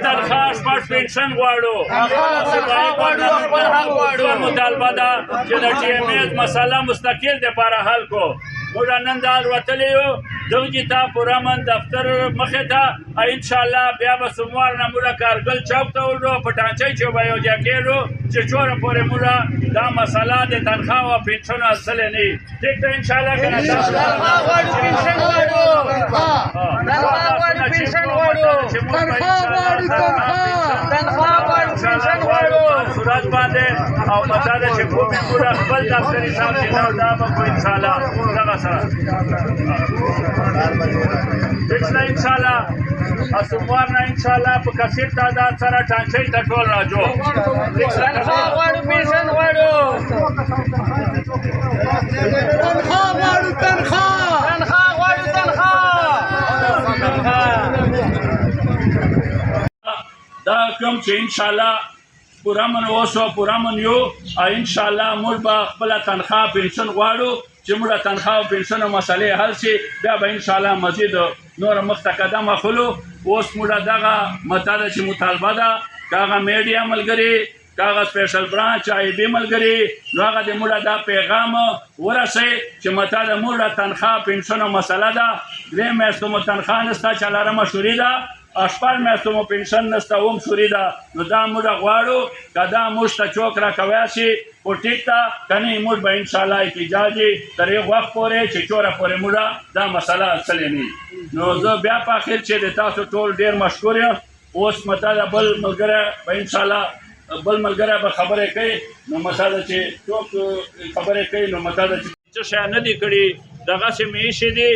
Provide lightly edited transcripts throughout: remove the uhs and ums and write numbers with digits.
تنخواه شپږ پنشن غواړو مطالبه ده چې د ټي ایم ایز مسله مستقل دپاره حل کو موږ نن دا الوتلی یو دوجي ته پوره من دفتر مخې ته انشاءالله بیا به سوموار نه موږ کارګل چوک ته وړو په ټانچۍ چې به یو ځای کېږو چې چوره پورې موږ دا مسله د تنخواه او پنشنو حاصلې نه وي ټیک ده انشاءالله که نه صورت باندې او مدا ده چې کومې موږ خپل دفتري حساب کتاب دا به کو انشاءالله دغه سره انشاءالله سوموار نه انشاءالله په کثیر تعداد سره ټانچۍ ته ټول راځو تنخواه غواړو پنشن غواړو دا کوم چې انشاءالله پوره من اوسو پوره من یو انشاءالله موږ به خپله تنخواه پنشن غواړو چې موږ تنخواه او پنشنو مسلې حل شي بیا به انشاءالله مزید نور مخته قدم اخلو اوس موږ دغه مطالبه چې مطالبه ده که هغه میډیا ملګري که هغه سپیشل برانچ آی بي ملګري نو هغه د موږ دا پیغام ورسئ چې مطالبه موږ تنخواه پنشنو مسله ده 2 میاشتو مو تنخواه نشته څلورمه شوري ده شپږ میاشتو مو پنشن نشته اوم شوري ده نو دا موږ غواړو که دا موږ ته چوک راکوی شي خو ټیک ده که نه موږ به انشاءالله احتجاج تر یو وخت پورې چې چوره پورې موږ دا مسله حاصلې نه نو زه بیا په اخر چې د تاسو ټول ډېر مشکور یم اوس مطالعه بل ملګری به انشاءالله بل ملګری به خبرې کوي نو مطالعه چې څوک خبرې کوي نو مطالعه چې څه شی نه دي کړي دغسې مې ایښې دي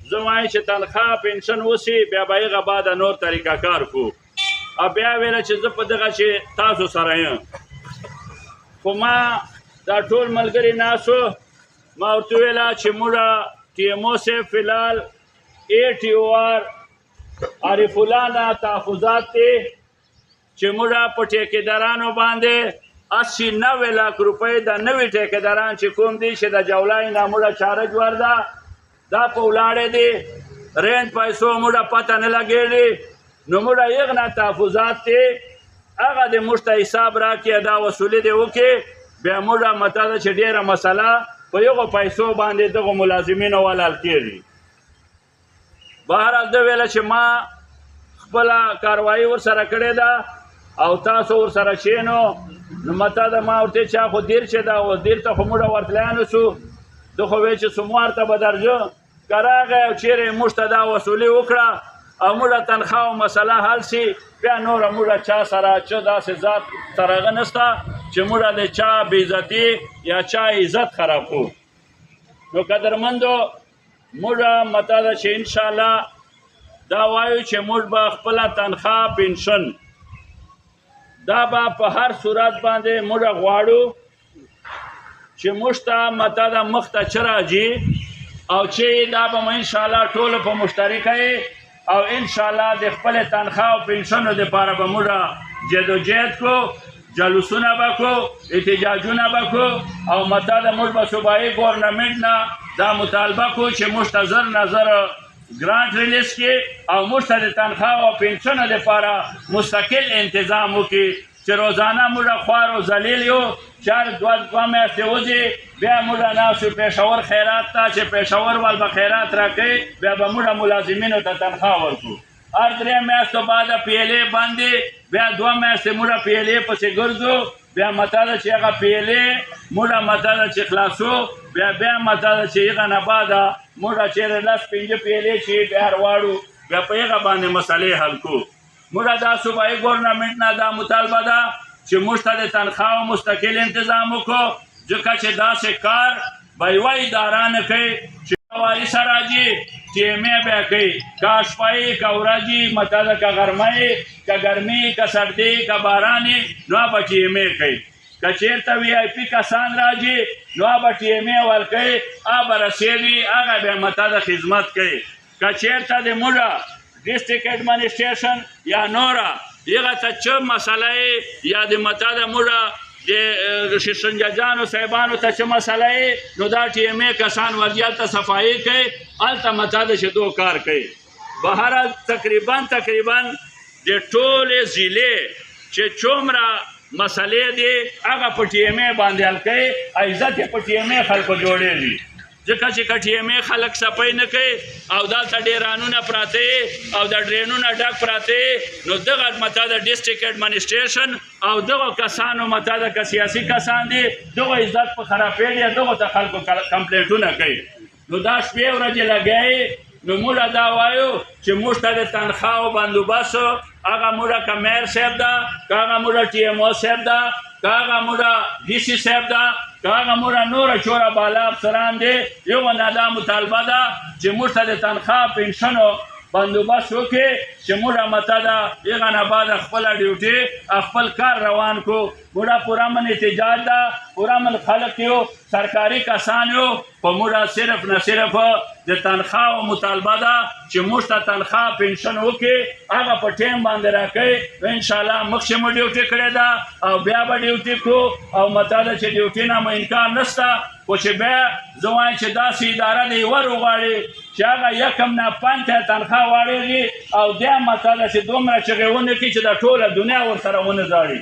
زه وایم چې تنخواه پنشن وسي بیا به هغه بعد نور طریقه کار کو او بیا ویله چې زه په دغه چې تاسو سره یم خو ما دا ټول ملګري ناسو ما ورته وویله چې موږ ټي ایم او صاحب فلحال ATOR عارف الله نه تحفظات دی چې موږ په ټیکېدارانو باندې 80-90 لاک روپۍ د نوي ټیکېداران چې کوم دي چې د جولای نه موږ چارج ورده دا په ولاړې دي رینج پیسو موږ پته نه لګېږي نو موږ یې نه تحفظات دی هغه د موږ ته حساب راکړي دا وصولې دې وکړي بیا موږ مطالعه چې ډېره مسله په یغو پیسو باندې دغو ملازمینو ولال کېږي بهرحال ده ویله چې ما خپله کاروایي ورسره کړې ده او تاسو ورسره کښېنو نو مطالعه ما ورته چې خو دیر چې ده اوس دیر ته خو موږ ورتلی نه سو ده خو وی چې سوموار ته به درځو که راغی او چیرې موږ ته دا وصولي وکړه او موږ تنخواه مسله حل شي بیا نوره موږ چا سره چې داسې ذات سره هغه نشته چې موږ د چا بېعزتي یا چا عزت خراب کړو نو قدرمندو موږ مطالعه چې انشاءالله دا وایو چې موږ به خپله تنخواه پنشن دا به په هر صورت باندې موږ غواړو چې موږ ته مطالعه مخ ته څه راځي او چې دا به مو انشاءالله ټولو په مشترکه او انشاءالله د خپل تنخواه او پنشنو دپاره به موږ جدوجهد کو جلوسونه به کو احتجاجونه به کو او مطالعه موږ به صوبایي ګورنمنټ نه دا مطالبه کو چې موږ ته زر نظر ګرانټ ریلیز کړي او موږ ته د تنخواه او پنشنو دپاره مستقل انتظام وکړي چې روزانه موږ خوار او ذلیل یو چار دوه میاشتې وځي بیا موږ ناستو پېښور خیرات ته چې پېښور ول به خیرات راکوي بیا به موږ ملازمینو ته تنخواه ورکړو هر 3 میاشتو بعد PLA باندې بیا 2 میاشتې موږ PLA پسې ګرځو بیا مطالعه چې هغه PLA موږ مطالعه چې خلاصو بیا مطالعه چې هغه نه بعده موږ چېرې 10-15 PLA چې بیا رواړو بیا په هغه باندې مسلې حل کړو موږ دا صوبایي ګورنمنټ نه دا مطالبه ده چې موږ ته د تنخواه مستقل انتظام وکړو ځکه چې داسې کار به یوه اداره نه کوي چې واري سره راځي ټي ایم ای بیا کوي که شپهیي که ورځي مطالعه که غرمه که ګرمي که سردي که باراني نو به ټي ایم ای کوي که چېرته VIP کسان راځي نو به ټي ایم ای ورکوي به رسېږي هغه بیا مطالعه خدمت کوي که چېرته د موږ ډسټرکټ ایډمنسټریشن یا نوره هغه ته څه مسله یا د مطالعه موږ د شیشن ججانو صاحبانو ته چې مسله نو دا ټي ایم ای کسان ورځي هلته صفایي کوي هلته مطالعه چې دو کار کوي بهر تقریبا د ټولې ضلع چې څومره مسلې دي هغه په ټي ایم ای باندې حل کوي. عزت یې په ټي ایم ای خلکو جوړې دي ځکه چې که ټي ایم ای خلک صفای نه کوي او دلته ډیرانونه پراته او د ډرینونه ډک پراته نو دغه مته د ډسټرکټ ایڈمنسټریشن او دغه کسانو مته د سیاسي کسان دي دغه عزت په خرابې دي دغه ته خلکو کمپلیټونه کوي. نو دا شپې ورځې لګی نو موږ دا وایو چې موږ ته د تنخواو بندوبست هغه موږ که میر صاحب ده که هغه موږ ټي ایم او صاحب ده که هغه موږ ډي سی صاحب ده که هغه موږ نوره چوره بالا افسران دي یو نه دا مطالبه ده چې موږ ته د تنخوا پنشنو بندوبست وکړي چې موږ مته ده هغه نه بعد خپله ډیوټي خپل کار روان کړو. موږ پوره من احتجاج ده پوره من خلق یو سرکاري کسان یو په موږ صرف نه صرف د تنخوا مطالبه ده چې موږ ته تنخوا پنشن وکړي هغه په ټیم باندې راکړي. نو انشاءالله مخکې مو ډیوټي کړې ده او بیا به ډیوټي کړو او مته ده چې ډیوټي نه مو انکار نشته خو چې بیا زه وایم چې داسې اداره د ور وغواړي چې هغه یکم نه 5 ته تنخوا واړېږي او بیا مته ده چې دومره چغې ونه کړي چې د ټوله دنیا ورسره ونه ځاړي.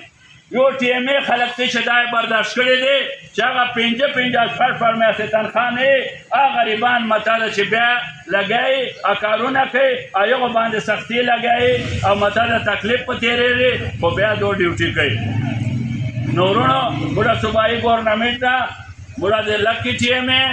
یو ټي ایم ای خلک ته چې دا برداشت کړی دی چې هغه 50 فرمیاسې تنخوا نه هغه غریبان مته ده چې بیا لګوي کارونه کوي هغو باندې سختي لګوي او مته ده تکلیف په تېرېږي خو بیا دو ډیوټي کوي. نو ورونو موږ صوبایي ګورنمنټ ته موږ د لکي ټي ایم ای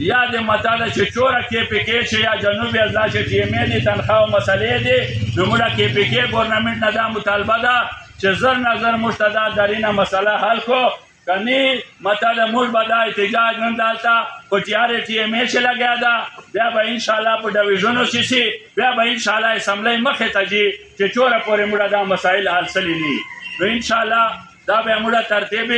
یا د مته ده چې چوره کې پی کې شي یا جنوبي اضلاع چې ټي ایم ای دي تنخوا او مسلې دي نو موږ کې پی کې ګورنمنټ نه دا مطالبه ده چې زر نظر موږ ته دا درینه مسله حل کو کنی مته ده موږ به دا احتجاج نن دلته په ټیارې ټي ایم ای چې لګیا ده بیا به انشاءالله په ډویژنو شي بیا به انشاءالله اسمبلی مخې ته ځي چې چوره پورې موږ دا مسایل حل سلی دي. نو انشاءالله دا به موږ ترتیب